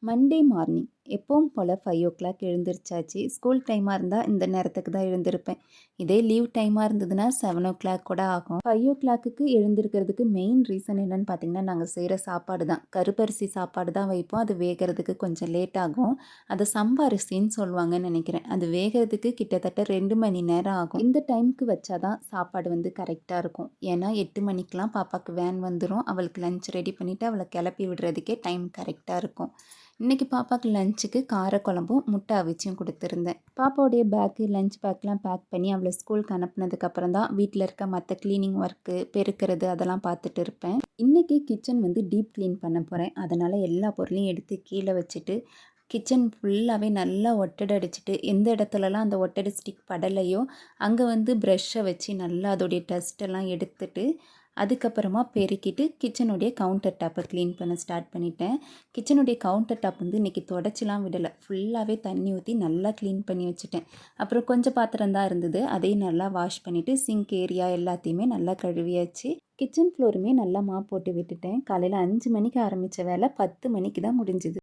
Monday morning எப்பவும் போல் 5 o'clock எழுந்திரிச்சாச்சு. School டைமாக இருந்தால் இந்த நேரத்துக்கு தான் எழுந்திருப்பேன். இதே லீவ் டைமாக இருந்ததுன்னா 7 o'clock கூட ஆகும். 5 o'clock எழுந்திருக்கிறதுக்கு மெயின் ரீசன் என்னென்னு பார்த்தீங்கன்னா, நாங்கள் செய்கிற சாப்பாடு தான். கருப்பரிசி சாப்பாடு தான் வைப்போம். அது வேகிறதுக்கு கொஞ்சம் லேட் ஆகும். அதை சம்பா அரிசின்னு சொல்லுவாங்கன்னு நினைக்கிறேன். அது வேகிறதுக்கு கிட்டத்தட்ட 2 மணி நேரம் ஆகும். இந்த டைமுக்கு வச்சாதான் சாப்பாடு வந்து கரெக்டாக இருக்கும். ஏன்னா 8 மணிக்கெலாம் பாப்பாவுக்கு வேன் வந்துடும். அவளுக்கு லஞ்ச் ரெடி பண்ணிவிட்டு அவளை கிளப்பி விடுறதுக்கே டைம் கரெக்டாக இருக்கும். இன்றைக்கி பாப்பாவுக்கு லஞ்சுக்கு காரக்குழம்பும் முட்டை அவிச்சும் கொடுத்துருந்தேன். பாப்பாவுடைய பேக்கு லஞ்ச் பேக்லாம் பேக் பண்ணி அவளை ஸ்கூலுக்கு அனுப்புனதுக்கப்புறம் தான் வீட்டில் இருக்க மற்ற க்ளீனிங் ஒர்க்கு பெருக்கிறது அதெல்லாம் பார்த்துட்டு இருப்பேன். இன்றைக்கி கிச்சன் வந்து டீப் க்ளீன் பண்ண போகிறேன். அதனால் எல்லா பொருளையும் எடுத்து கீழே வச்சுட்டு கிச்சன் ஃபுல்லாகவே நல்லா ஒட்டடை அடிச்சுட்டு எந்த இடத்துலலாம் அந்த ஒட்டடை ஸ்டிக் படலையோ அங்கே வந்து ப்ரஷ்ஷை வச்சு நல்லா அதோடைய டஸ்ட்டெல்லாம் எடுத்துட்டு அதுக்கப்புறமா பெருக்கிட்டு கிச்சனுடைய கவுண்டர் டாப்பை க்ளீன் பண்ண ஸ்டார்ட் பண்ணிட்டேன். கிச்சனுடைய கவுண்டர் டாப் வந்து இன்றைக்கி தொடச்சிலாம் விடலை. ஃபுல்லாகவே தண்ணி ஊற்றி நல்லா க்ளீன் பண்ணி வச்சுட்டேன். அப்புறம் கொஞ்சம் பாத்திரம் தான் இருந்தது, அதையும் நல்லா வாஷ் பண்ணிவிட்டு சிங்க் ஏரியா எல்லாத்தையுமே நல்லா கழுவியாச்சு. கிச்சன் ஃப்ளோருமே நல்லா மாப் போட்டு விட்டுட்டேன். காலையில் 5 மணிக்கு ஆரம்பித்த வேலை 10 மணிக்கு தான் முடிஞ்சுது.